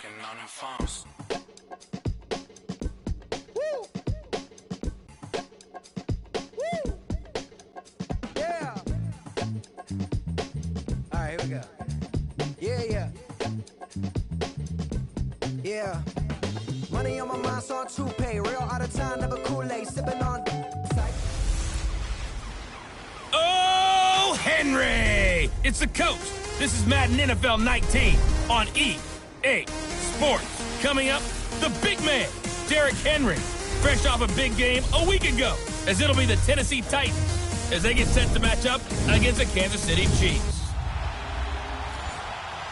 Talking on the phones. Woo! Woo! Yeah! All right, here we go. Yeah. Yeah. Money on my mind, so I'm toupee. Real out of time, never Kool-Aid. Sipping on tight. Oh, Henry! It's the coach. This is Madden NFL 19 on EA Sports. Coming up, the big man, Derrick Henry, fresh off a big game a week ago, as it'll be the Tennessee Titans as they get set to match up against the Kansas City Chiefs.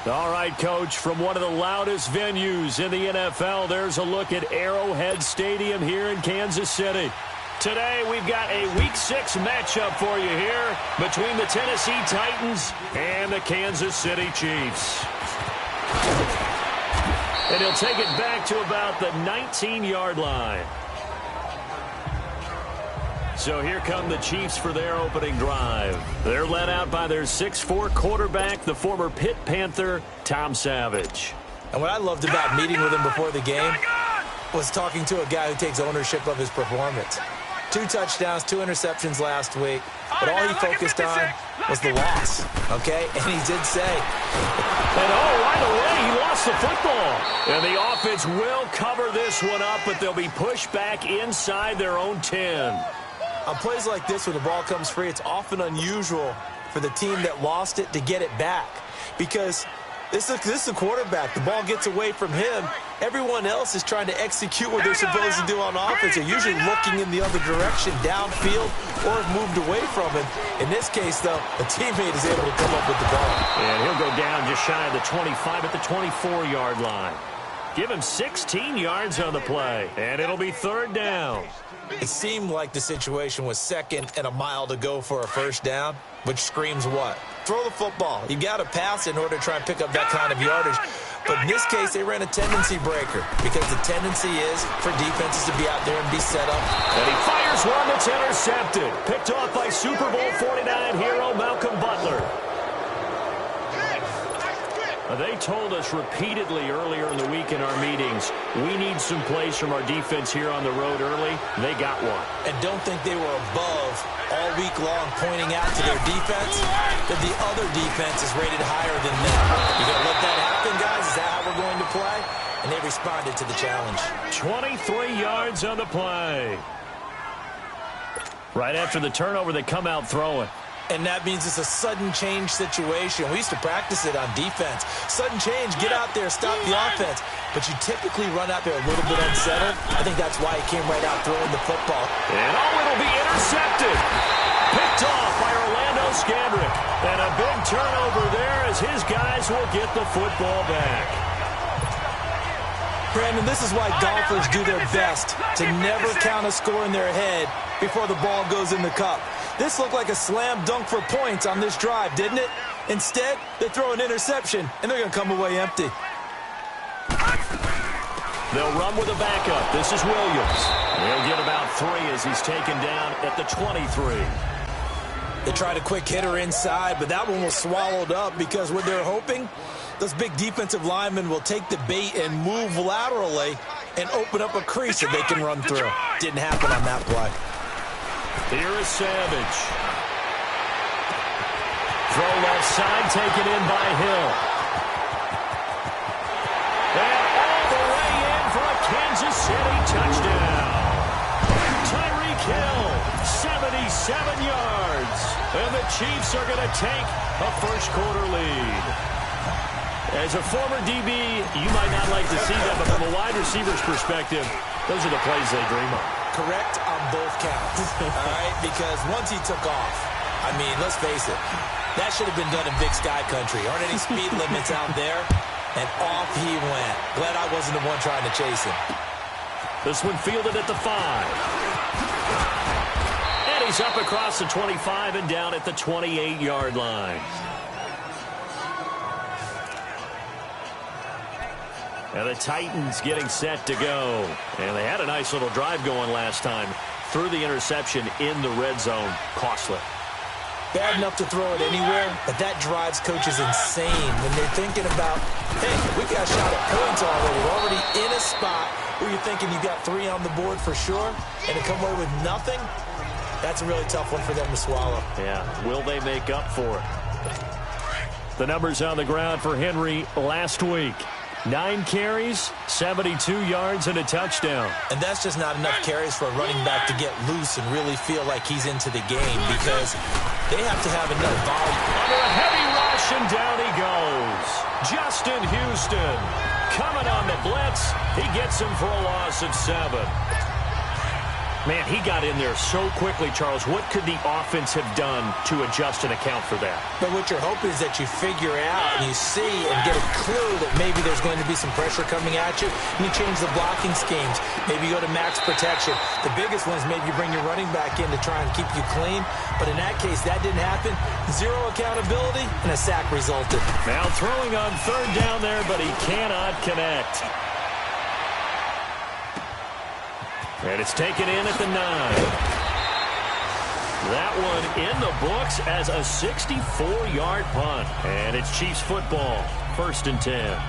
All right, Coach, from one of the loudest venues in the NFL, there's a look at Arrowhead Stadium here in Kansas City. Today, we've got a Week 6 matchup for you here between the Tennessee Titans and the Kansas City Chiefs. And he'll take it back to about the 19-yard line. So here come the Chiefs for their opening drive. They're led out by their 6'4 quarterback, the former Pitt Panther, Tom Savage. And what I loved about meeting with him before the game was talking to a guy who takes ownership of his performance. 2 touchdowns, 2 interceptions last week, but all he focused on was the loss, okay? And he did say. And right away, he lost the football. And the offense will cover this one up, but they'll be pushed back inside their own 10. On plays like this, when the ball comes free, it's often unusual for the team that lost it to get it back. Because this is a quarterback. The ball gets away from him. Everyone else is trying to execute what they're supposed to do on offense. They're usually looking in the other direction, downfield, or have moved away from it. In this case, though, a teammate is able to come up with the ball. And he'll go down just shy of the 25 at the 24-yard line. Give him 16 yards on the play, and it'll be 3rd down. It seemed like the situation was 2nd and a mile to go for a 1st down, which screams what? Throw the football. You got to pass in order to try and pick up that kind of yardage. But in this case, they ran a tendency breaker because the tendency is for defenses to be out there and be set up. And he fires one that's intercepted. Picked off by Super Bowl 49 hero Malcolm Butler. They told us repeatedly earlier in the week in our meetings, we need some plays from our defense here on the road early. They got one. And don't think they were above all week long pointing out to their defense that the other defense is rated higher than them. You going to let that happen, guys? Is that how we're going to play? And they responded to the challenge. 23 yards on the play. Right after the turnover, they come out throwing. And that means it's a sudden change situation. We used to practice it on defense. Sudden change, get out there, stop the offense. But you typically run out there a little bit unsettled. I think that's why he came right out throwing the football. And it'll be intercepted. Picked off by Orlando Scandrick. And a big turnover there as his guys will get the football back. Brandon, this is why golfers do their best to never count a score in their head before the ball goes in the cup. This looked like a slam dunk for points on this drive, didn't it? Instead, they throw an interception, and they're going to come away empty. They'll run with a backup. This is Williams. He'll get about 3 as he's taken down at the 23. They tried a quick hitter inside, but that one was swallowed up because what they're hoping, those big defensive linemen will take the bait and move laterally and open up a crease that they can run through. Didn't happen on that play. Here is Savage. Throw left side, taken in by Hill. And all the way in for a Kansas City touchdown. Tyreek Hill, 77 yards. And the Chiefs are going to take a first-quarter lead. As a former DB, you might not like to see that, but from a wide receiver's perspective, those are the plays they dream of. Correct on both counts, all right? Because once he took off, I mean, let's face it, that should have been done in Big Sky Country. Aren't any speed limits out there? And off he went. Glad I wasn't the one trying to chase him. This one fielded at the 5. And he's up across the 25 and down at the 28-yard line. And the Titans getting set to go. And they had a nice little drive going last time. Threw the interception in the red zone. Costly. bad enough to throw it anywhere, but that drives coaches insane when they're thinking about, hey, we got a shot at points already. We're already in a spot where you're thinking you got 3 on the board for sure, and to come away with nothing, that's a really tough one for them to swallow. Yeah, will they make up for it? The numbers on the ground for Henry last week. 9 carries, 72 yards, and a touchdown. And that's just not enough carries for a running back to get loose and really feel like he's into the game because they have to have enough volume. Under a heavy rush, and down he goes. Justin Houston coming on the blitz. He gets him for a loss of 7. Man, he got in there so quickly, Charles. What could the offense have done to adjust and account for that? But what you're hoping is that you figure out and you see and get a clue that maybe there's going to be some pressure coming at you, and you change the blocking schemes. Maybe you go to max protection. The biggest one is maybe you bring your running back in to try and keep you clean. But in that case, that didn't happen. 0 accountability, and a sack resulted. Now throwing on 3rd down there, but he cannot connect. And it's taken in at the 9. That one in the books as a 64-yard punt. And it's Chiefs football, 1st and 10.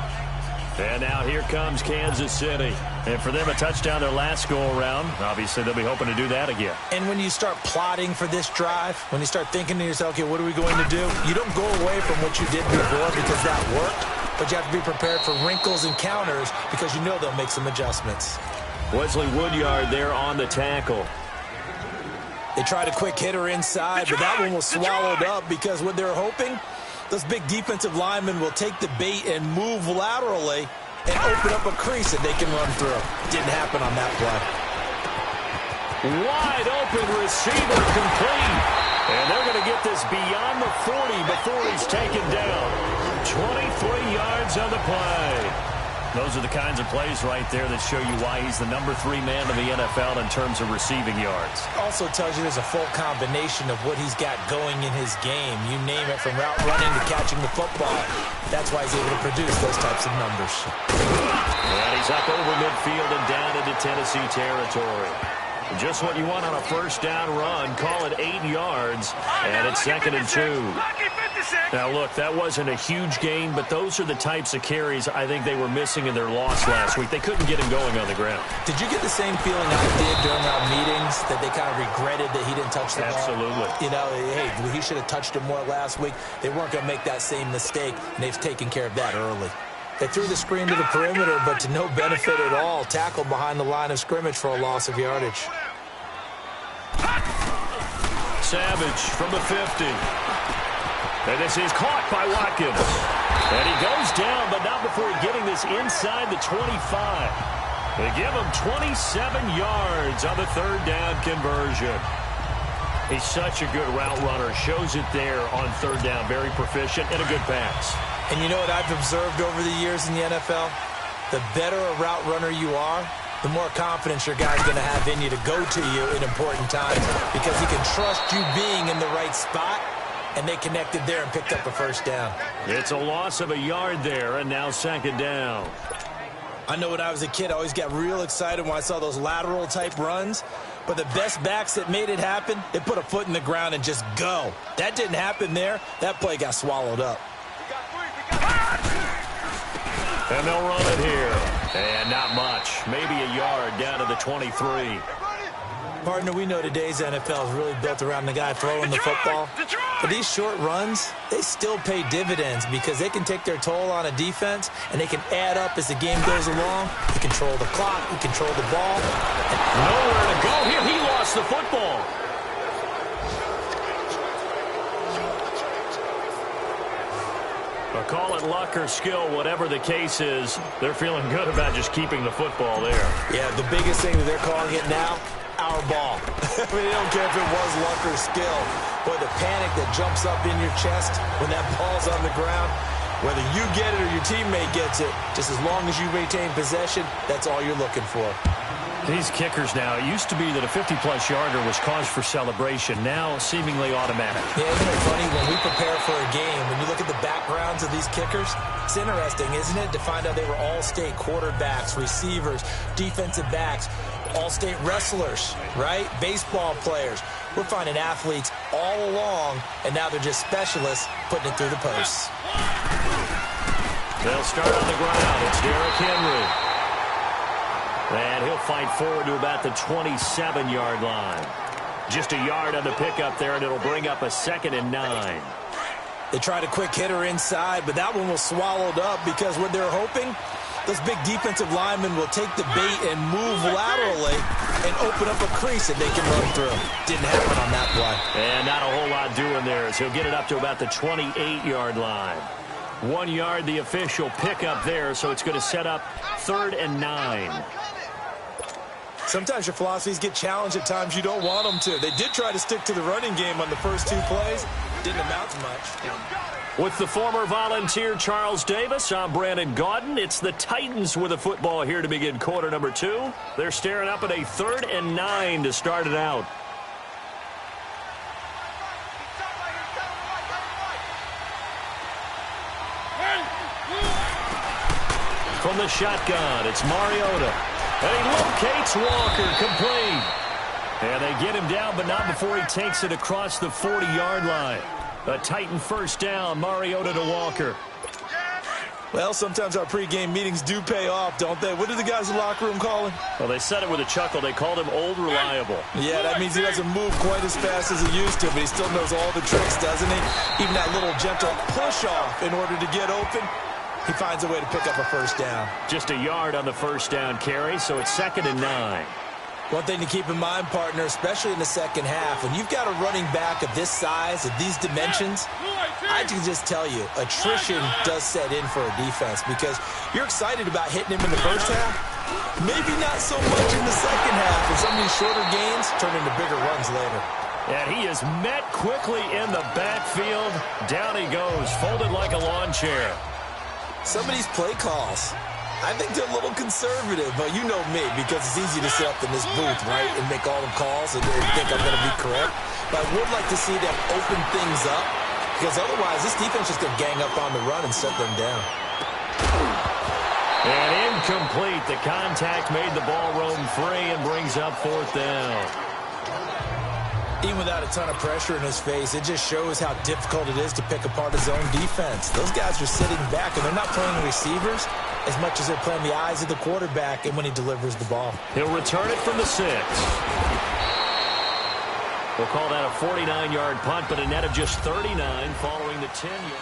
And now here comes Kansas City. And for them, a touchdown their last go-around. Obviously, they'll be hoping to do that again. And when you start plotting for this drive, when you start thinking to yourself, okay, what are we going to do? You don't go away from what you did before because that worked. But you have to be prepared for wrinkles and counters because you know they'll make some adjustments. Wesley Woodyard there on the tackle. They tried a quick hitter inside, but that one was swallowed up because what they're hoping, those big defensive linemen will take the bait and move laterally and open up a crease that they can run through. Didn't happen on that play. Wide open receiver complete. And they're going to get this beyond the 40 before he's taken down. 23 yards on the play. Those are the kinds of plays right there that show you why he's the number 3 man in the NFL in terms of receiving yards. Also tells you there's a full combination of what he's got going in his game. You name it, from route running to catching the football. That's why he's able to produce those types of numbers. And he's up over midfield and down into Tennessee territory. Just what you want on a 1st down run. Call it 8 yards, and it's 2nd and 2. Now, look, that wasn't a huge gain, but those are the types of carries I think they were missing in their loss last week. They couldn't get him going on the ground. Did you get the same feeling I did during our meetings, that they kind of regretted that he didn't touch the ball? Absolutely. You know, hey, he should have touched it more last week. They weren't going to make that same mistake, and they've taken care of that early. They threw the screen to the perimeter, but to no benefit at all. Tackled behind the line of scrimmage for a loss of yardage. Savage from the 50. And this is caught by Watkins. And he goes down, but not before getting this inside the 25. They give him 27 yards on the 3rd down conversion. He's such a good route runner. Shows it there on 3rd down. Very proficient and a good pass. And you know what I've observed over the years in the NFL? The better a route runner you are, the more confidence your guy's going to have in you to go to you in important times because he can trust you being in the right spot, and they connected there and picked up a 1st down. It's a loss of a yard there, and now 2nd down. I know when I was a kid, I always got real excited when I saw those lateral-type runs, but the best backs that made it happen, they put a foot in the ground and just go. That didn't happen there. That play got swallowed up. And they'll run it here. And not much. Maybe a yard down to the 23. Partner, we know today's NFL is really built around the guy throwing the football. But these short runs, they still pay dividends because they can take their toll on a defense, and they can add up as the game goes along. You control the clock, you control the ball. Nowhere to go here. He lost the football. Call it luck or skill, whatever the case is, they're feeling good about just keeping the football there. Yeah, the biggest thing that they're calling it now, our ball. I mean, they don't care if it was luck or skill. Boy, the panic that jumps up in your chest when that ball's on the ground, whether you get it or your teammate gets it, just as long as you maintain possession, that's all you're looking for. These kickers now, it used to be that a 50-plus yarder was cause for celebration. Now, seemingly automatic. Yeah, isn't it funny? When we prepare for a game, when you look at the backgrounds of these kickers, it's interesting, isn't it, to find out they were all-state quarterbacks, receivers, defensive backs, all-state wrestlers, right? Baseball players. we're finding athletes all along, and now they're just specialists putting it through the posts. They'll start on the ground. It's Derrick Henry. And he'll fight forward to about the 27-yard line. Just a yard on the pickup there, and it'll bring up a 2nd and 9. They tried a quick hitter inside, but that one was swallowed up because what they're hoping, those big defensive linemen will take the bait and move laterally and open up a crease that they can run through. Didn't happen on that play. And not a whole lot doing there as he'll get it up to about the 28-yard line. 1 yard, the official pickup there, so it's going to set up 3rd and 9. Sometimes your philosophies get challenged at times you don't want them to. They did try to stick to the running game on the first 2 plays. Didn't amount to much. With the former Volunteer Charles Davis, I'm Brandon Gaudin. It's the Titans with the football here to begin quarter number 2. They're staring up at a 3rd and 9 to start it out. From the shotgun, it's Mariota. And he locates Walker, complete. And they get him down, but not before he takes it across the 40-yard line. A Titan first down, Mariota to Walker. Well, sometimes our pregame meetings do pay off, don't they? What do the guys in the locker room call him? Well, they said it with a chuckle. They called him Old Reliable. Yeah, that means he doesn't move quite as fast as he used to, but he still knows all the tricks, doesn't he? Even that little gentle push-off in order to get open. He finds a way to pick up a first down. Just a yard on the first down carry, so it's 2nd and 9. One thing to keep in mind, partner, especially in the second half, when you've got a running back of this size, of these dimensions, I can just tell you, attrition does set in for a defense because you're excited about hitting him in the first half. Maybe not so much in the second half, and some of these shorter gains turn into bigger runs later. And he is met quickly in the backfield. Down he goes, folded like a lawn chair. Some of these play calls, I think they're a little conservative, but you know me, because it's easy to sit up in this booth, right, and make all the calls and think I'm going to be correct. But I would like to see them open things up, because otherwise this defense is going to gang up on the run and set them down. And incomplete. The contact made the ball roam free and brings up 4th down. Even without a ton of pressure in his face, it just shows how difficult it is to pick apart his own defense. Those guys are sitting back, and they're not playing receivers as much as they're playing the eyes of the quarterback and when he delivers the ball. He'll return it from the 6. We'll call that a 49-yard punt, but a net of just 39 following the 10-yard.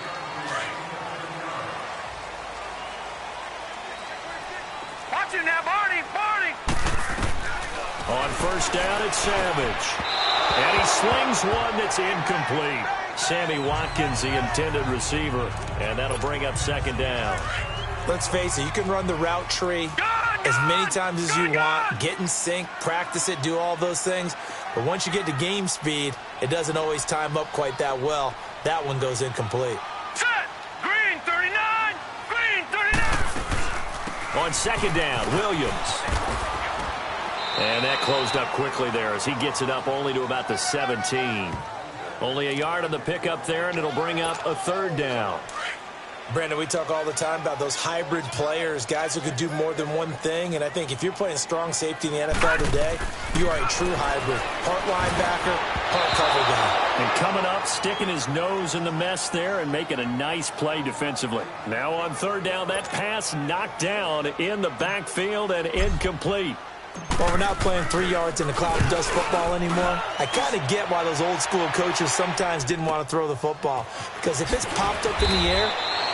Watch it now, Barney! On first down, it's Savage. And he slings one that's incomplete. Sammy Watkins, the intended receiver. And that'll bring up 2nd down. Let's face it, you can run the route tree as many times as you want, get in sync, practice it, do all those things. But once you get to game speed, it doesn't always time up quite that well. That one goes incomplete. Set! Green 39! Green 39! On 2nd down, Williams. And that closed up quickly there as he gets it up only to about the 17. Only a yard on the pickup there, and it'll bring up a 3rd down. Brandon, we talk all the time about those hybrid players, guys who could do more than one thing. And I think if you're playing strong safety in the NFL today, you are a true hybrid. Part linebacker, part cover guy. And coming up, sticking his nose in the mess there and making a nice play defensively. Now on 3rd down, that pass knocked down in the backfield and incomplete. Well, we're not playing 3 yards in the cloud of dust football anymore. I kind of get why those old school coaches sometimes didn't want to throw the football. Because if it's popped up in the air,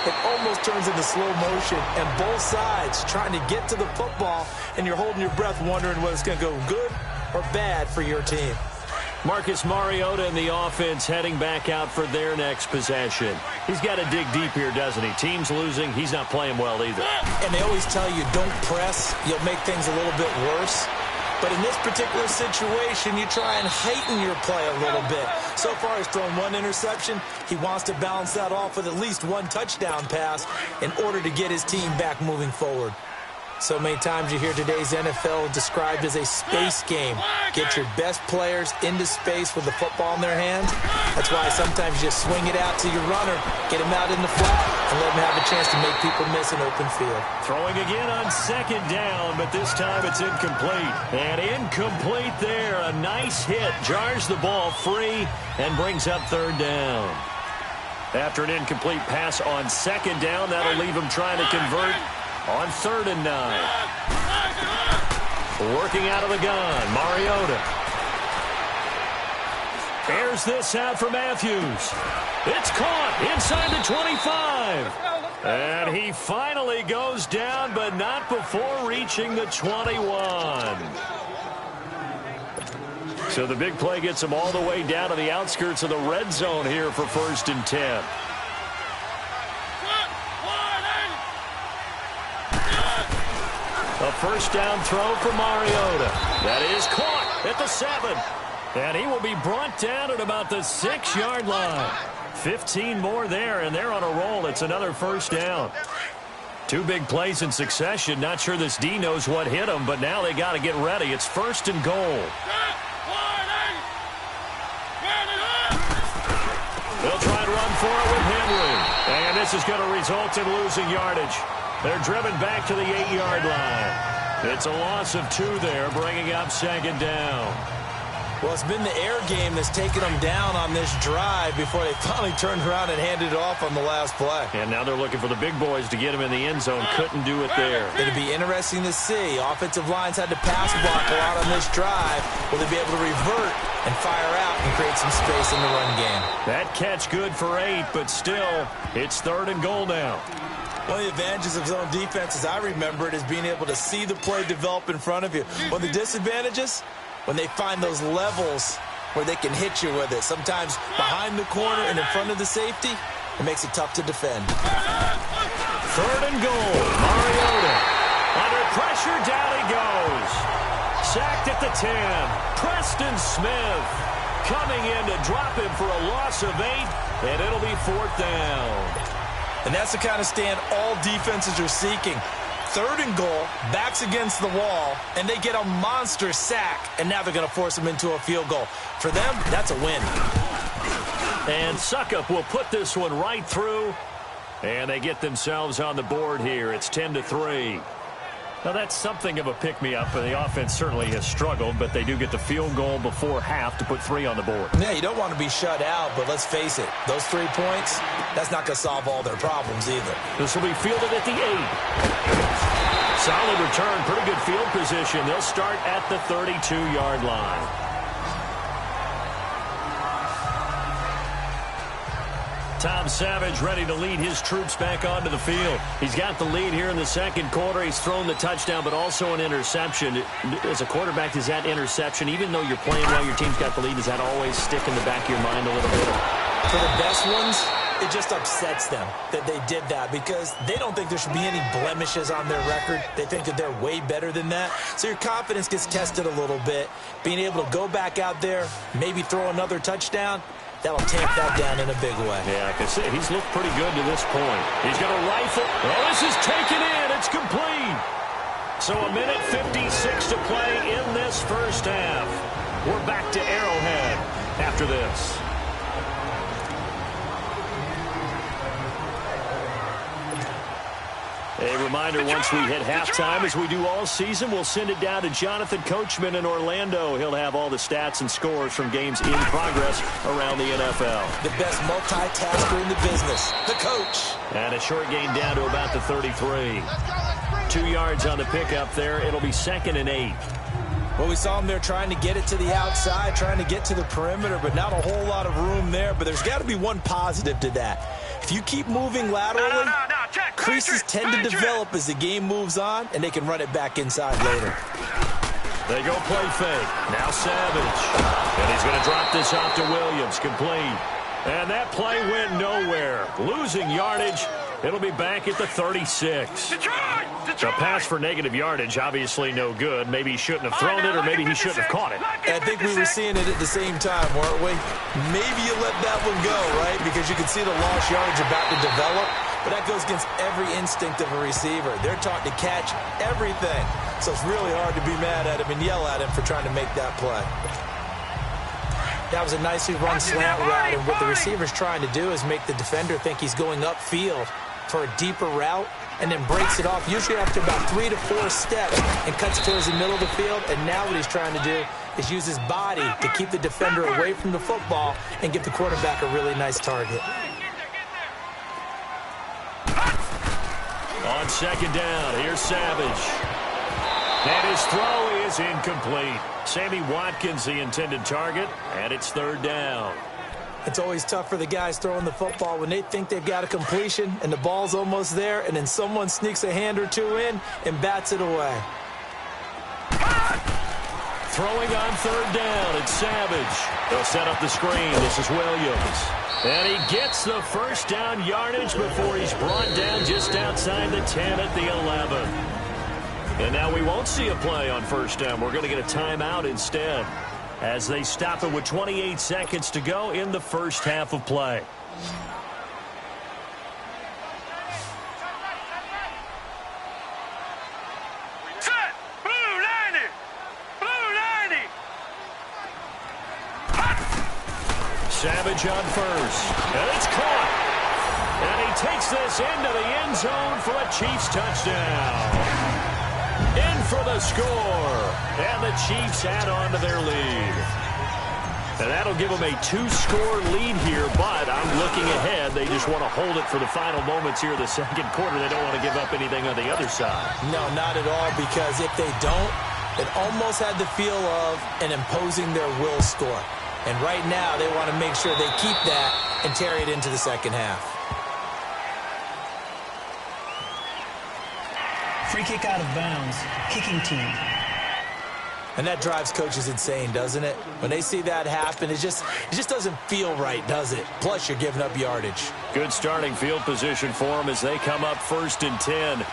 it almost turns into slow motion. And both sides trying to get to the football, and you're holding your breath wondering whether it's going to go good or bad for your team. Marcus Mariota and the offense heading back out for their next possession. He's got to dig deep here, doesn't he? Team's losing. He's not playing well either. And they always tell you, don't press. You'll make things a little bit worse. But in this particular situation, you try and heighten your play a little bit. So far, he's thrown 1 interception. He wants to balance that off with at least 1 touchdown pass in order to get his team back moving forward. So many times you hear today's NFL described as a space game. Get your best players into space with the football in their hands. That's why sometimes you just swing it out to your runner, get him out in the flat, and let him have a chance to make people miss an open field. Throwing again on second down, but this time it's incomplete. And incomplete there. A nice hit. Jars the ball free and brings up third down. After an incomplete pass on second down, that'll leave him trying to convert on 3rd and 9. Working out of the gun, Mariota. Airs this out for Matthews. It's caught inside the 25. And he finally goes down, but not before reaching the 21. So the big play gets him all the way down to the outskirts of the red zone here for 1st and 10. A first down throw for Mariota. That is caught at the 7. And he will be brought down at about the 6-yard line. 15 more there, and they're on a roll. It's another first down. 2 big plays in succession. Not sure this D knows what hit him, but now they got to get ready. It's 1st and goal. They'll try and run for it with Henry. And this is going to result in losing yardage. They're driven back to the 8-yard line. It's a loss of 2 there, bringing up 2nd down. Well, it's been the air game that's taken them down on this drive before they finally turned around and handed it off on the last play. And now they're looking for the big boys to get him in the end zone. Couldn't do it there. It'll be interesting to see. Offensive lines had to pass block a lot on this drive. Will they be able to revert and fire out and create some space in the run game? That catch good for 8, but still, it's 3rd and goal now. One of the advantages of zone defense, as I remember it, is being able to see the play develop in front of you. One of the disadvantages, when they find those levels where they can hit you with it. Sometimes behind the corner and in front of the safety, it makes it tough to defend. 3rd and goal. Mariota. Under pressure, down he goes. Sacked at the 10. Preston Smith coming in to drop him for a loss of 8, and it'll be 4th down. And that's the kind of stand all defenses are seeking. 3rd and goal, backs against the wall, and they get a monster sack, and now they're going to force them into a field goal. For them, that's a win. And Suckup will put this one right through, and they get themselves on the board here. It's 10-3. Now, that's something of a pick-me-up, and the offense certainly has struggled, but they do get the field goal before half to put 3 on the board. Yeah, you don't want to be shut out, but let's face it, those 3 points, that's not going to solve all their problems either. This will be fielded at the 8. Solid return, pretty good field position. They'll start at the 32-yard line. Tom Savage ready to lead his troops back onto the field. He's got the lead here in the 2nd quarter. He's thrown the touchdown, but also an interception. As a quarterback, does that interception, even though you're playing well, your team's got the lead, does that always stick in the back of your mind a little bit? For the best ones, it just upsets them that they did that because they don't think there should be any blemishes on their record. They think that they're way better than that. So your confidence gets tested a little bit. Being able to go back out there, maybe throw another touchdown, that'll tamp that down in a big way. Yeah, like I said, he's looked pretty good to this point. He's got a rifle. Oh, this is taken in. It's complete. So a minute 56 to play in this first half. We're back to Arrowhead after this. A reminder, once we hit halftime, as we do all season, we'll send it down to Jonathan Coachman in Orlando. He'll have all the stats and scores from games in progress around the NFL. The best multitasker in the business, the coach. And a short gain down to about the 33. 2 yards on the pickup there. It'll be 2nd and 8. Well, we saw him there trying to get it to the outside, trying to get to the perimeter, but not a whole lot of room there. But there's got to be one positive to that. If you keep moving laterally, creases tend to develop as the game moves on, and they can run it back inside later. They go play fake. Now Savage. And he's going to drop this off to Williams. Complete. And that play went nowhere. Losing yardage. It'll be back at the 36. The pass for negative yardage, obviously no good. Maybe he shouldn't have thrown it, or maybe he shouldn't have caught it. I think we were seeing it at the same time, weren't we? Maybe you let that one go, right? Because you can see the lost yardage about to develop. but that goes against every instinct of a receiver. They're taught to catch everything. So it's really hard to be mad at him and yell at him for trying to make that play. That was a nicely run slant route, and what the receiver's trying to do is make the defender think he's going upfield for a deeper route, and then breaks it off, usually after about 3 to 4 steps, and cuts towards the middle of the field. And now what he's trying to do is use his body to keep the defender away from the football and give the quarterback a really nice target. On second down, here's Savage. And his throw is incomplete. Sammy Watkins, the intended target, and it's third down. It's always tough for the guys throwing the football when they think they've got a completion and the ball's almost there, and then someone sneaks a hand or two in and bats it away. Throwing on third down, it's Savage. They'll set up the screen. This is Williams. And he gets the first down yardage before he's brought down just outside the 10 at the 11. And now we won't see a play on first down. We're going to get a timeout instead as they stop it with 28 seconds to go in the first half of play. Set! Blue 90! Blue 90! Savage on first. And it's caught. And he takes this into the end zone for a Chiefs touchdown. In for the score. And the Chiefs add on to their lead. And that'll give them a 2-score lead here, but I'm looking ahead. They just want to hold it for the final moments here of the second quarter. They don't want to give up anything on the other side. No, not at all, because if they don't, it almost had the feel of an imposing their will score. And right now, they want to make sure they keep that and carry it into the second half. Free kick out of bounds, kicking team. And that drives coaches insane, doesn't it? When they see that happen, it just doesn't feel right, does it? Plus, you're giving up yardage. Good starting field position for them as they come up 1st and 10.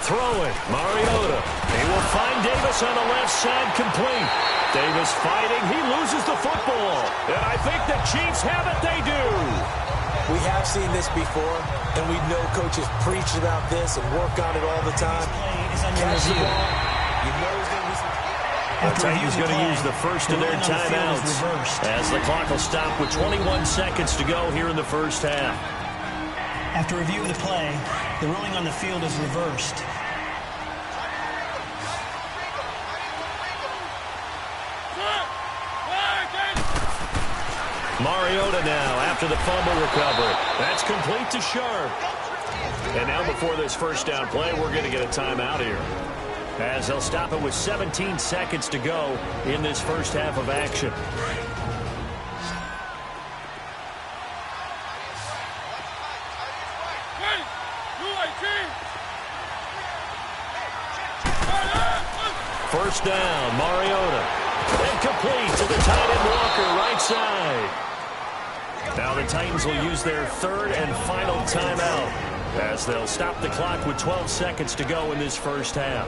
Throwing, Mariota. He will find Davis on the left side, complete. Davis fighting, he loses the football. And I think the Chiefs have it, they do. We have seen this before, and we know coaches preach about this and work on it all the time. Catch the ball. You know he's going to be some... The Titans going to use the first of their timeouts as the clock will stop with 21 seconds to go here in the first half. After review of the play, the ruling on the field is reversed. Mariota now after the fumble recovery. That's complete to Sharp. And now before this first down play, we're going to get a timeout here, as they'll stop it with 17 seconds to go in this first half of action. First down, Mariota. And complete to the tight end Walker, right side. Now the Titans will use their third and final timeout, as they'll stop the clock with 12 seconds to go in this first half.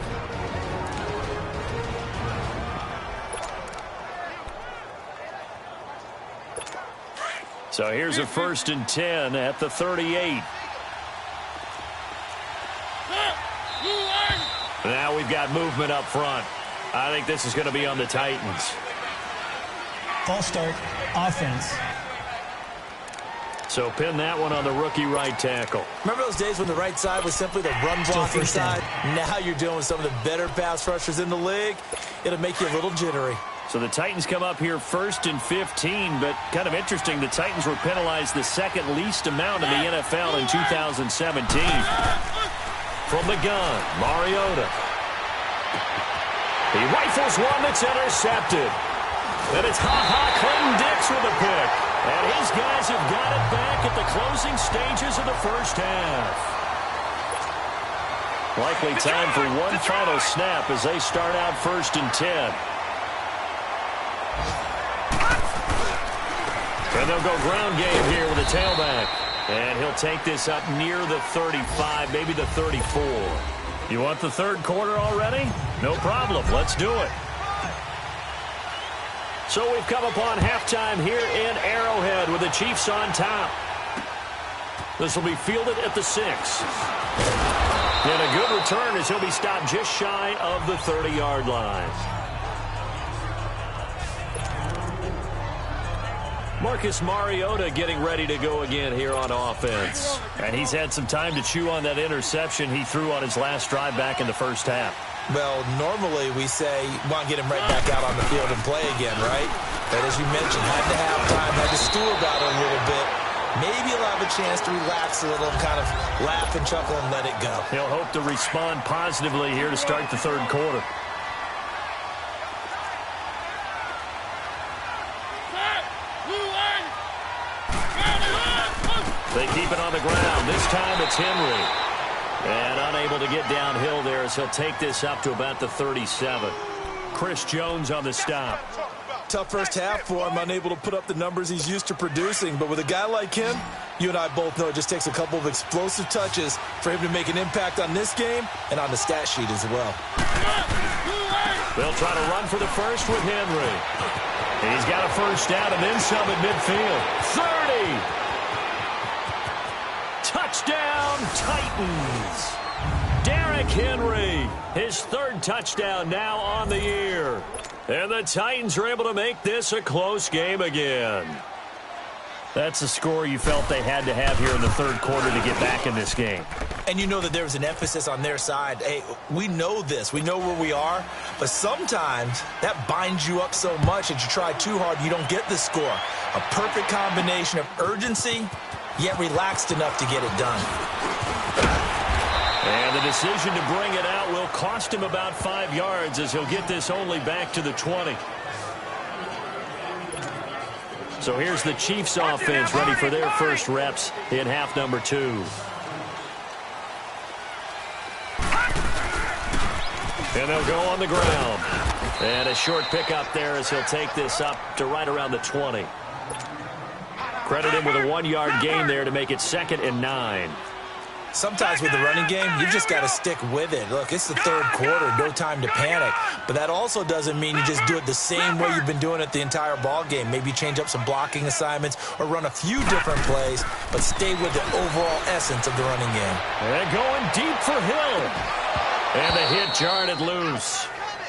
So here's a 1st and 10 at the 38. Now we've got movement up front. I think this is going to be on the Titans. False start, offense. So pin that one on the rookie right tackle. Remember those days when the right side was simply the run-blocking side? Now you're dealing with some of the better pass rushers in the league. It'll make you a little jittery. So the Titans come up here 1st and 15, but kind of interesting, the Titans were penalized the second least amount in the NFL in 2017. From the gun, Mariota. He rifles one that's intercepted. And it's Clinton Dix with a pick. And his guys have got it back at the closing stages of the first half. Likely time for one final snap as they start out 1st and 10. And they'll go ground game here with a tailback. And he'll take this up near the 35, maybe the 34. You want the third quarter already? No problem. Let's do it. So we've come upon halftime here in Arrowhead with the Chiefs on top. This will be fielded at the 6. And a good return as he'll be stopped just shy of the 30-yard line. Marcus Mariota getting ready to go again here on offense. And he's had some time to chew on that interception he threw on his last drive back in the first half. Well, normally we say, want to get him right back out on the field and play again, right? But as you mentioned, had to have time, had to stew about it a little bit. Maybe he'll have a chance to relax a little and kind of laugh and chuckle and let it go. He'll hope to respond positively here to start the third quarter. They keep it on the ground. This time it's Henry. And unable to get downhill there as he'll take this up to about the 37. Chris Jones on the stop. Tough first half for him, unable to put up the numbers he's used to producing. But with a guy like him, you and I both know it just takes a couple of explosive touches for him to make an impact on this game and on the stat sheet as well. They'll try to run for the first with Henry. He's got a first down and then some at midfield. 30. Touchdown, Titans. Derrick Henry, his third touchdown now on the year. And the Titans are able to make this a close game again. That's a score you felt they had to have here in the third quarter to get back in this game. And you know that there was an emphasis on their side. Hey, we know this. We know where we are. But sometimes that binds you up so much that you try too hard, you don't get the score. A perfect combination of urgency, yet relaxed enough to get it done. And the decision to bring it out will cost him about 5 yards as he'll get this only back to the 20. So here's the Chiefs offense ready for their first reps in half number 2. And they'll go on the ground. And a short pickup there as he'll take this up to right around the 20. Credit him with a 1-yard gain there to make it 2nd and 9. Sometimes with the running game, you've just got to stick with it. Look, it's the third quarter, no time to panic. But that also doesn't mean you just do it the same way you've been doing it the entire ball game. Maybe change up some blocking assignments or run a few different plays, but stay with the overall essence of the running game. And going deep for Hill. And the hit jarred it loose.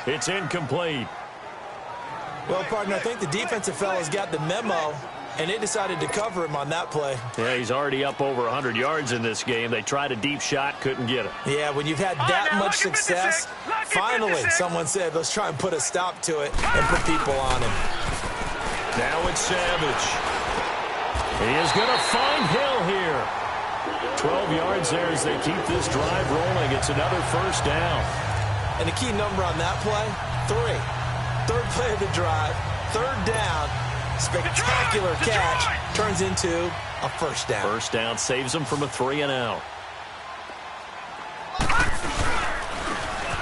It's incomplete. Well, partner, I think the defensive fellas got the memo, and they decided to cover him on that play. Yeah, he's already up over 100 yards in this game. They tried a deep shot, couldn't get it. Yeah, when you've had that much success, finally someone said, let's try and put a stop to it and put people on him. Now it's Savage. He is going to find Hill here. 12 yards there as they keep this drive rolling. It's another first down. And the key number on that play, 3. Third play of the drive, third down. Spectacular catch turns into a first down. First down saves them from a 3-and-out.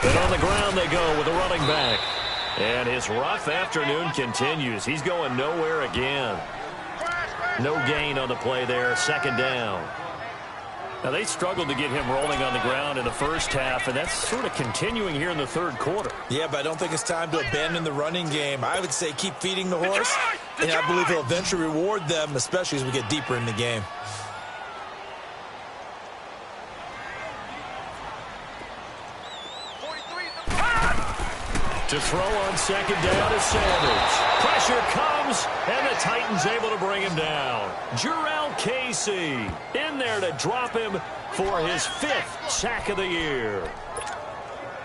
And on the ground they go with a running back. And his rough afternoon continues. He's going nowhere again. No gain on the play there. 2nd down. Now, they struggled to get him rolling on the ground in the first half, and that's sort of continuing here in the third quarter. Yeah, but I don't think it's time to abandon the running game. I would say keep feeding the horse, and I believe he'll eventually reward them, especially as we get deeper in the game. To throw on 2nd down is Sanders. Pressure comes, and the Titans able to bring him down. Jarrell Casey in there to drop him for his 5th sack of the year.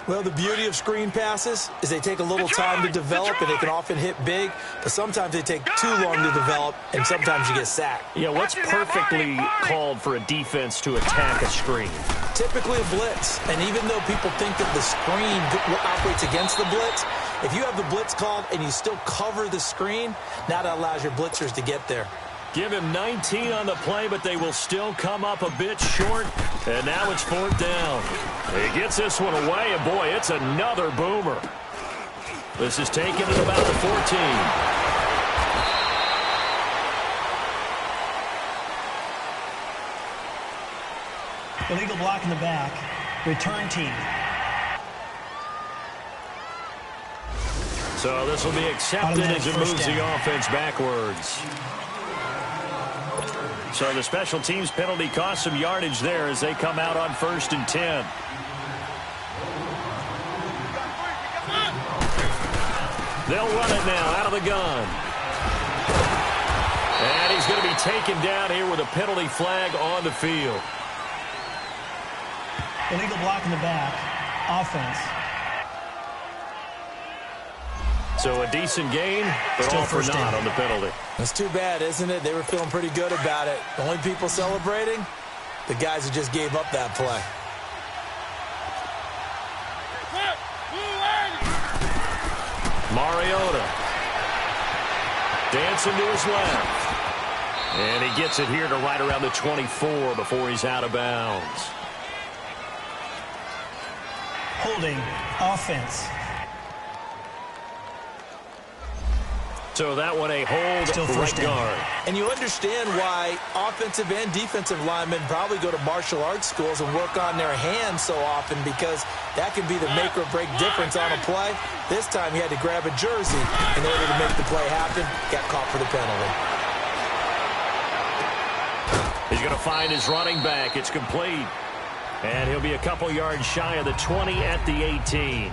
Well, the beauty of screen passes is they take a little time to develop, and they can often hit big, but sometimes they take too long to develop, and sometimes you get sacked. Yeah, what's perfectly called for a defense to attack a screen? Typically a blitz, and even though people think that the screen operates against the blitz, if you have the blitz called and you still cover the screen, now that allows your blitzers to get there. Give him 19 on the play, but they will still come up a bit short. And now it's 4th down. He gets this one away, and boy, it's another boomer. This is taken at about the 14. Illegal block in the back. Return team. So this will be accepted as it moves the offense backwards. So the special teams penalty cost some yardage there as they come out on 1st and 10. They'll run it now out of the gun. And he's going to be taken down here with a penalty flag on the field. Illegal block in the back. Offense. So a decent gain, but Still all for first naught down on the penalty. It's too bad, isn't it? They were feeling pretty good about it. The only people celebrating, the guys who just gave up that play. Mariota dancing to his left. And he gets it here to right around the 24 before he's out of bounds. Holding. Offense. So that one a hold Still right first down. guard. And you understand why offensive and defensive linemen probably go to martial arts schools and work on their hands so often, because that can be the make or break difference on a play. This time he had to grab a jersey in order to make the play happen. Got caught for the penalty. He's going to find his running back. It's complete. And he'll be a couple yards shy of the 20 at the 18.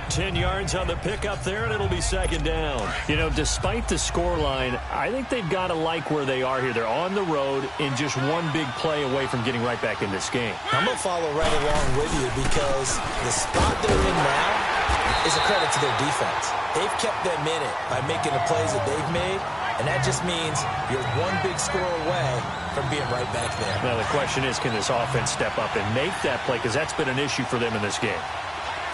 10 yards on the pickup there, and it'll be 2nd down. You know, despite the scoreline, I think they've got to like where they are here. They're on the road in just one big play away from getting right back in this game. I'm going to follow right along with you, because the spot they're in now is a credit to their defense. They've kept them in it by making the plays that they've made, and that just means you're one big score away from being right back there. Now, the question is, can this offense step up and make that play? Because that's been an issue for them in this game.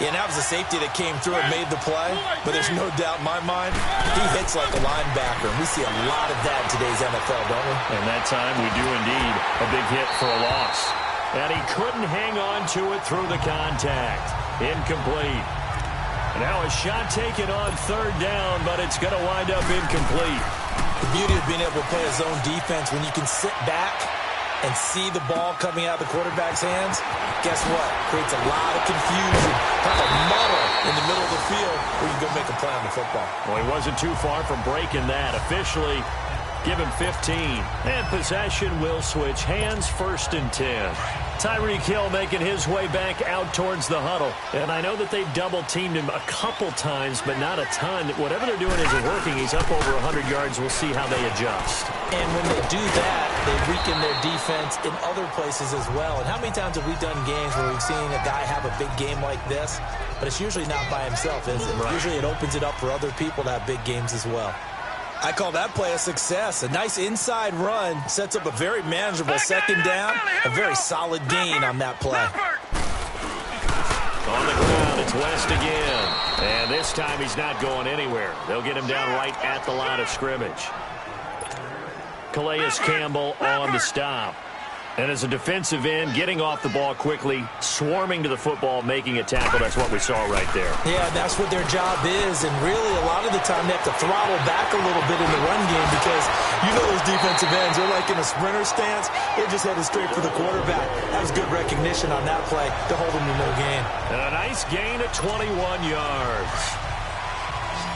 Yeah, and that was a safety that came through and made the play, but there's no doubt in my mind, he hits like a linebacker, and we see a lot of that in today's NFL, don't we? And that time we do indeed a big hit for a loss. And he couldn't hang on to it through the contact. Incomplete. Now a shot taken on 3rd down, but it's going to wind up incomplete. The beauty of being able to play a zone defense, when you can sit back and see the ball coming out of the quarterback's hands, guess what? Creates a lot of confusion, kind of a muddle in the middle of the field where you can go make a play on the football. Well, he wasn't too far from breaking that. Officially, give him 15. And possession will switch hands, 1st and 10. Tyreek Hill making his way back out towards the huddle. And I know that they've double-teamed him a couple times, but not a ton. Whatever they're doing isn't working. He's up over 100 yards. We'll see how they adjust. And when they do that, they weaken their defense in other places as well. And how many times have we done games where we've seen a guy have a big game like this? But it's usually not by himself, is it? Right. Usually it opens it up for other people to have big games as well. I call that play a success. A nice inside run sets up a very manageable 2nd down, a very solid gain on that play. On the ground, it's West again. And this time he's not going anywhere. They'll get him down right at the line of scrimmage. Calais Campbell on the stop. And as a defensive end, getting off the ball quickly, swarming to the football, making a tackle. That's what we saw right there. Yeah, that's what their job is. And really, a lot of the time, they have to throttle back a little bit in the run game, because you know those defensive ends, they're like in a sprinter stance. They're just headed straight for the quarterback. That was good recognition on that play to hold them to no gain. And a nice gain of 21 yards.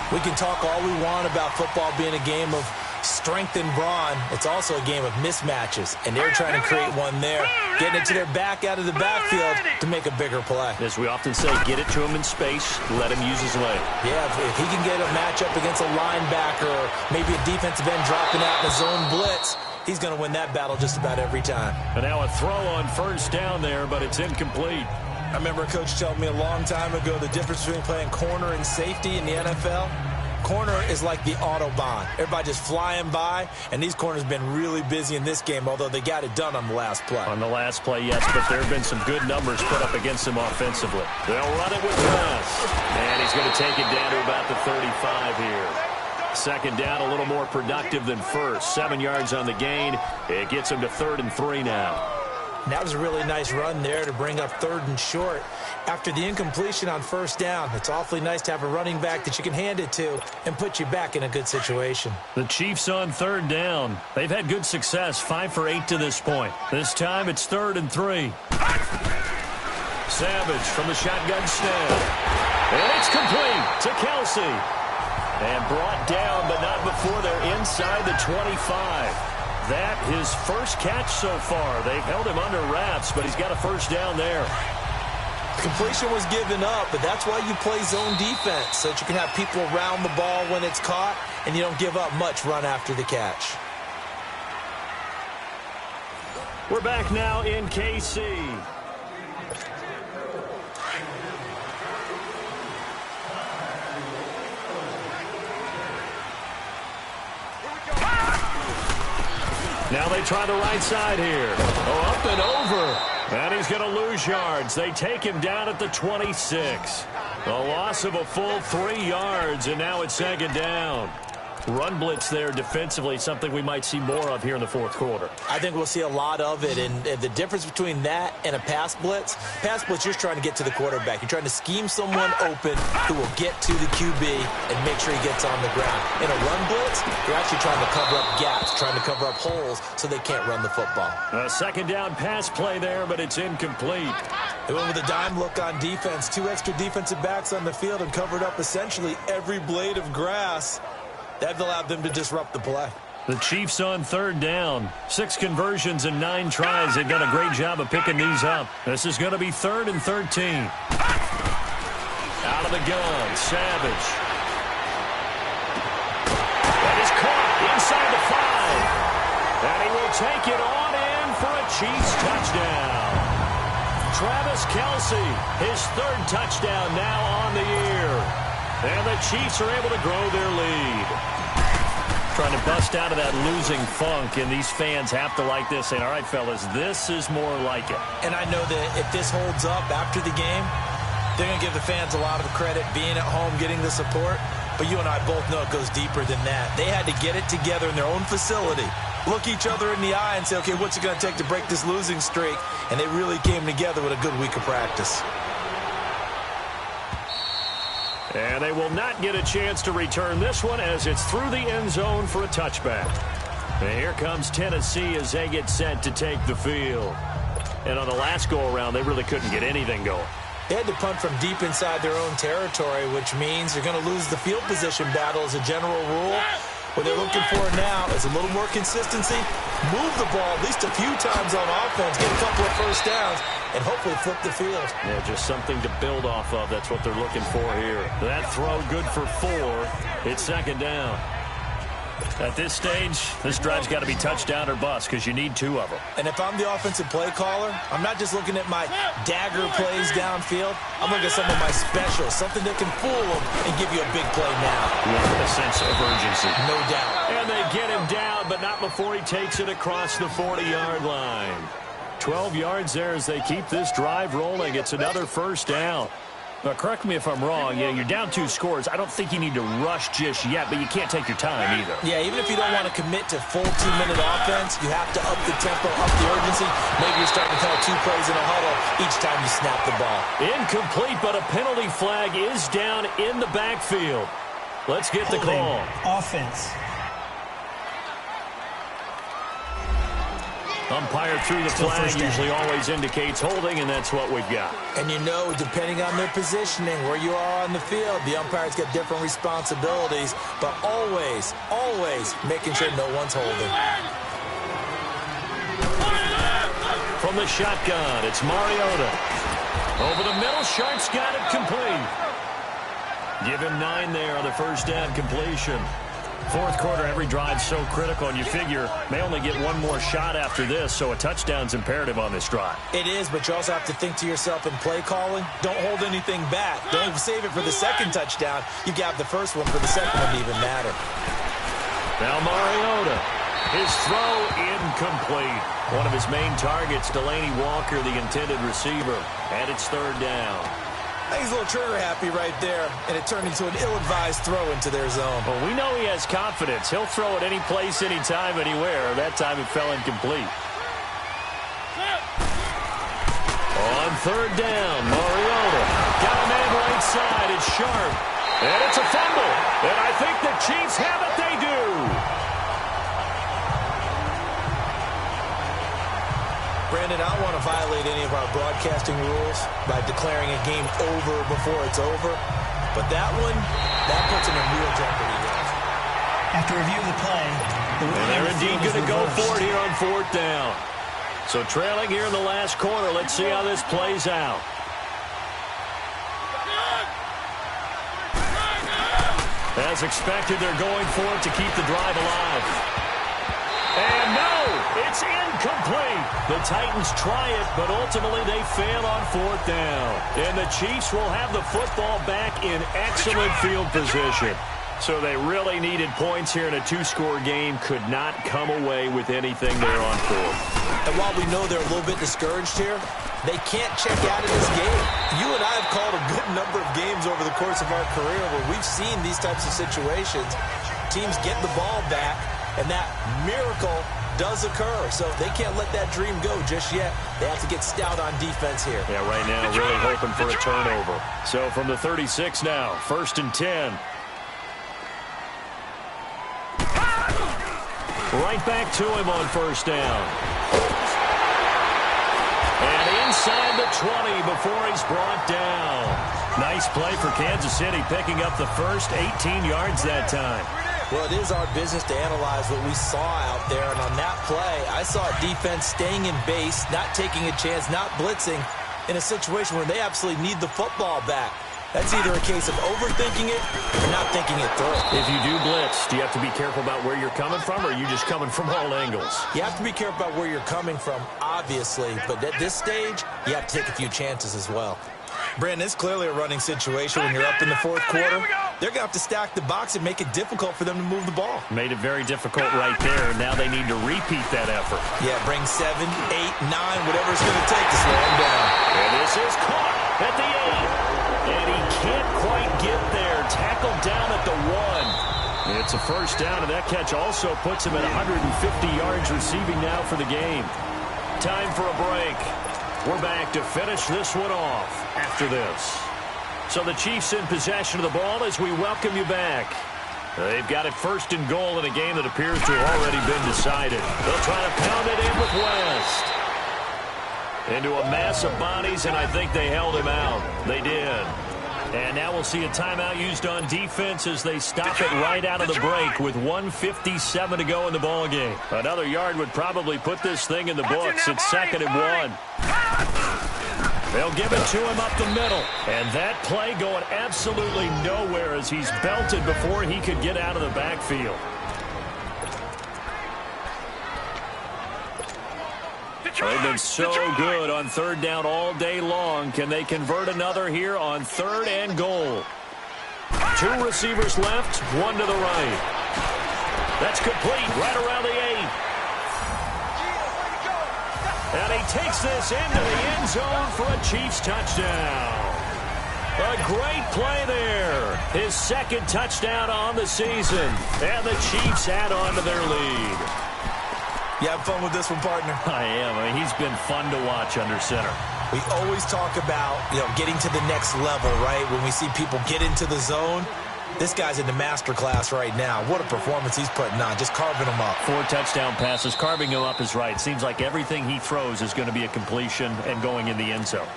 We can talk all we want about football being a game of strength and brawn. It's also a game of mismatches, and they're trying to create one there, getting it to their back out of the backfield to make a bigger play. As we often say, get it to him in space, let him use his leg. Yeah, if he can get a matchup against a linebacker, or maybe a defensive end dropping out in a zone blitz, he's going to win that battle just about every time. And now a throw on 1st down there, but it's incomplete. I remember a coach telling me a long time ago the difference between playing corner and safety in the NFL. Corner is like the Autobahn. Everybody just flying by, and these corners have been really busy in this game, although they got it done on the last play. On the last play, yes, but there have been some good numbers put up against him offensively. They'll run it with West. And he's going to take it down to about the 35 here. 2nd down, a little more productive than 1st. 7 yards on the gain. It gets him to 3rd and 3 now. And that was a really nice run there to bring up 3rd and short. After the incompletion on 1st down, it's awfully nice to have a running back that you can hand it to and put you back in a good situation. The Chiefs on 3rd down. They've had good success, 5 for 8 to this point. This time it's 3rd and 3. Savage from the shotgun snap. And it's complete to Kelsey. And brought down, but not before they're inside the 25. that his first catch so far. They've held him under wraps, but he's got a first down there. Completion was given up, but that's why you play zone defense, so that you can have people around the ball when it's caught, and you don't give up much run after the catch. We're back now in KC. Now they try the right side here. Oh, up and over. And he's going to lose yards. They take him down at the 26. A loss of a full 3 yards, and now it's second down. Run blitz there defensively, something we might see more of here in the fourth quarter. I think we'll see a lot of it, and the difference between that and a pass blitz, you're trying to get to the quarterback. You're trying to scheme someone open who will get to the QB and make sure he gets on the ground. In a run blitz, you're actually trying to cover up gaps, trying to cover up holes so they can't run the football. A second down pass play there, but it's incomplete. They went with a dime look on defense, 2 extra defensive backs on the field and covered up essentially every blade of grass. That allowed them to disrupt the play. The Chiefs on third down. 6 conversions and 9 tries. They've done a great job of picking these up. This is going to be 3rd and 13. Out of the gun, Savage. That is caught inside the 5. And he will take it on in for a Chiefs touchdown. Travis Kelce, his 3rd touchdown now on the year. And the Chiefs are able to grow their lead. Trying to bust out of that losing funk, and these fans have to like this, saying, all right, fellas, this is more like it. And I know that if this holds up after the game, they're going to give the fans a lot of credit being at home, getting the support. But you and I both know it goes deeper than that. They had to get it together in their own facility, look each other in the eye and say, okay, what's it going to take to break this losing streak? And they really came together with a good week of practice. And they will not get a chance to return this one as it's through the end zone for a touchback. And here comes Tennessee as they get set to take the field. And on the last go-around, they really couldn't get anything going. They had to punt from deep inside their own territory, which means they're going to lose the field position battle as a general rule. What they're looking for now is a little more consistency, move the ball at least a few times on offense, get a couple of first downs, and hopefully flip the field. Yeah, just something to build off of. That's what they're looking for here. That throw good for 4. It's second down. At this stage, this drive's got to be touchdown or bust because you need 2 of them. And if I'm the offensive play caller, I'm not just looking at my dagger plays downfield. I'm looking at some of my specials, something that can fool them and give you a big play now. With a sense of urgency. No doubt. And they get him down, but not before he takes it across the 40-yard line. 12 yards there as they keep this drive rolling. It's another first down. Now, correct me if I'm wrong. Yeah, you're down 2 scores. I don't think you need to rush just yet, but you can't take your time either. Yeah, even if you don't want to commit to full 2-minute offense, you have to up the tempo, up the urgency. Maybe you're starting to call 2 plays in a huddle each time you snap the ball. Incomplete, but a penalty flag is down in the backfield. Let's get the call. Offense. Umpire through the flag usually always indicates holding, and that's what we've got. And you know, depending on their positioning, where you are on the field, the umpires get different responsibilities, but always, always making sure no one's holding. From the shotgun, it's Mariota. Over the middle, Sharp's got it complete. Give him 9 there on the first down completion. Fourth quarter, every drive's so critical, and you figure may only get 1 more shot after this, so a touchdown's imperative on this drive. It is, but you also have to think to yourself in play calling, don't hold anything back. Don't save it for the second touchdown. You got the first one for the second one to even matter. Now Mariota. His throw incomplete. One of his main targets, Delaney Walker, the intended receiver, and it's third down. I think he's a little trigger happy right there, and it turned into an ill-advised throw into their zone. Well, we know he has confidence. He'll throw it any place, anytime, anywhere. That time it fell incomplete. On third down, Mariota. Got a man right side. It's Sharp. And it's a fumble. And I think the Chiefs have it. They do. Brandon, I don't want to violate any of our broadcasting rules by declaring a game over before it's over. But that one, that puts him in real jeopardy. After review of the play, And they're indeed going to go for it here on 4th down. So trailing here in the last quarter. Let's see how this plays out. As expected, they're going for it to keep the drive alive. And no, it's incomplete. The Titans try it, but ultimately they fail on 4th down. And the Chiefs will have the football back in excellent field position. So they really needed points here in a 2-score game. Could not come away with anything there on 4th. And while we know they're a little bit discouraged here, they can't check out of this game. You and I have called a good number of games over the course of our career where we've seen these types of situations. Teams get the ball back, and that miracle does occur. So they can't let that dream go just yet. They have to get stout on defense here. Yeah, right now really hoping for a turnover. So from the 36 now, 1st and 10. Right back to him on 1st down. And inside the 20 before he's brought down. Nice play for Kansas City, picking up the first 18 yards that time. Well, it is our business to analyze what we saw out there. And on that play, I saw defense staying in base, not taking a chance, not blitzing in a situation where they absolutely need the football back. That's either a case of overthinking it or not thinking it through. If you do blitz, do you have to be careful about where you're coming from, or are you just coming from all angles? You have to be careful about where you're coming from, obviously. But at this stage, you have to take a few chances as well. Brandon, it's clearly a running situation when you're up in the 4th quarter. They're going to have to stack the box and make it difficult for them to move the ball. Made it very difficult right there. Now they need to repeat that effort. Yeah, bring 7, 8, 9, whatever it's going to take to slow them down. And this is caught at the 8. And he can't quite get there. Tackled down at the 1. It's a 1st down, and that catch also puts him at 150 yards receiving now for the game. Time for a break. We're back to finish this one off after this. So the Chiefs in possession of the ball as we welcome you back. They've got it 1st and goal in a game that appears to have already been decided. They'll try to pound it in with West. Into a mass of bodies, and I think they held him out. They did. And now we'll see a timeout used on defense as they stop it right out of the break with 1:57 to go in the ballgame. Another yard would probably put this thing in the books. It's 2nd and 1. They'll give it to him up the middle. And that play going absolutely nowhere as he's belted before he could get out of the backfield. They've been so good on 3rd down all day long. Can they convert another here on 3rd and goal? 2 receivers left, 1 to the right. That's complete right around the 8. And he takes this into the end zone for a Chiefs touchdown. A great play there. His 2nd touchdown on the season. And the Chiefs add on to their lead. You have fun with this one, partner? I am. I mean, he's been fun to watch under center. We always talk about, getting to the next level, right? When we see people get into the zone, this guy's in the master class right now. What a performance he's putting on, just carving them up. 4 touchdown passes. Carving him up is right. Seems like everything he throws is going to be a completion and going in the end zone.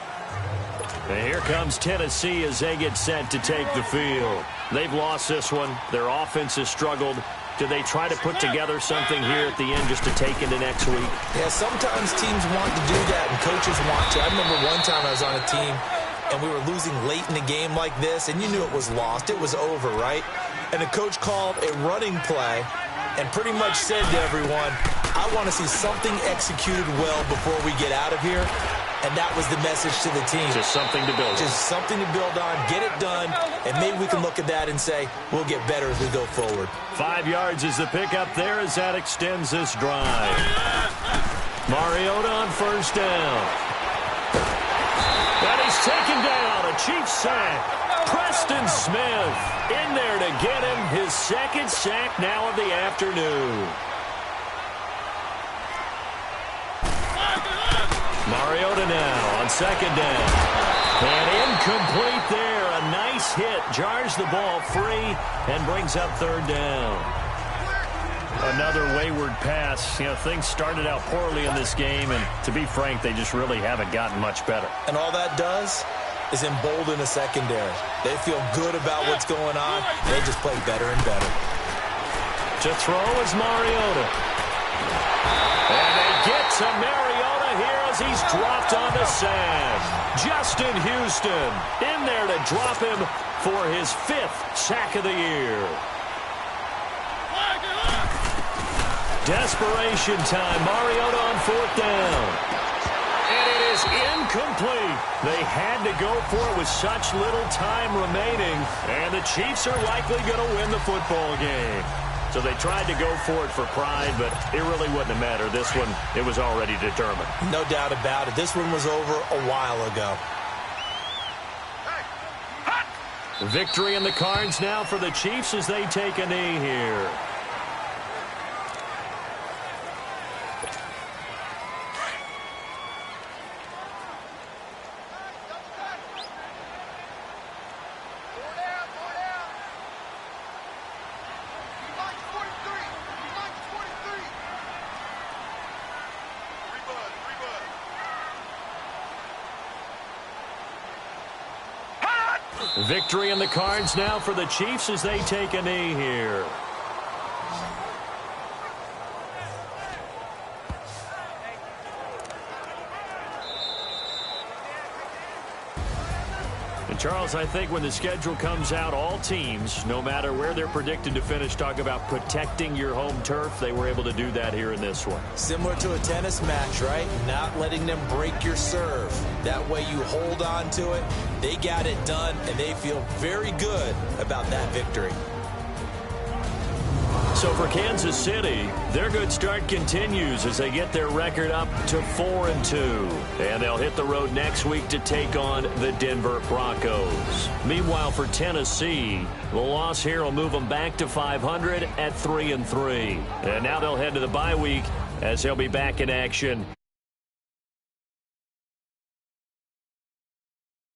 And here comes Tennessee as they get set to take the field. They've lost this one. Their offense has struggled. Do they try to put together something here at the end just to take into next week? Yeah, sometimes teams want to do that and coaches want to. I remember one time I was on a team and we were losing late in the game like this, and you knew it was lost. It was over, right? And the coach called a running play and pretty much said to everyone, I want to see something executed well before we get out of here. And that was the message to the team. Just something to build on. Just something to build on, get it done, and maybe we can look at that and say, we'll get better as we go forward. 5 yards is the pickup there as that extends this drive. Mariota on 1st down. And he's taken down, a Chiefs sack. Preston Smith in there to get him his 2nd sack now of the afternoon. Mariota now on 2nd down. And incomplete there. A nice hit. Jars the ball free and brings up 3rd down. Another wayward pass. Things started out poorly in this game, and to be frank, they just really haven't gotten much better. And all that does is embolden the secondary. They feel good about what's going on. They just play better and better. To throw is Mariota. And they get to Mariota here as he's dropped on the sand. Justin Houston in there to drop him for his 5th sack of the year. Desperation time. Mariota on 4th down. And it is incomplete. They had to go for it with such little time remaining. And the Chiefs are likely going to win the football game. So they tried to go for it for pride, but it really wouldn't have mattered. This one, it was already determined. No doubt about it. This one was over a while ago. Victory in the cards now for the Chiefs as they take a knee here. Victory in the cards now for the Chiefs as they take a knee here. And Charles, I think when the schedule comes out, all teams, no matter where they're predicted to finish, talk about protecting your home turf. They were able to do that here in this one. Similar to a tennis match, right? Not letting them break your serve. That way you hold on to it. They got it done, and they feel very good about that victory. So for Kansas City, their good start continues as they get their record up to 4-2. And they'll hit the road next week to take on the Denver Broncos. Meanwhile, for Tennessee, the loss here will move them back to 500 at 3-3. And now they'll head to the bye week as they'll be back in action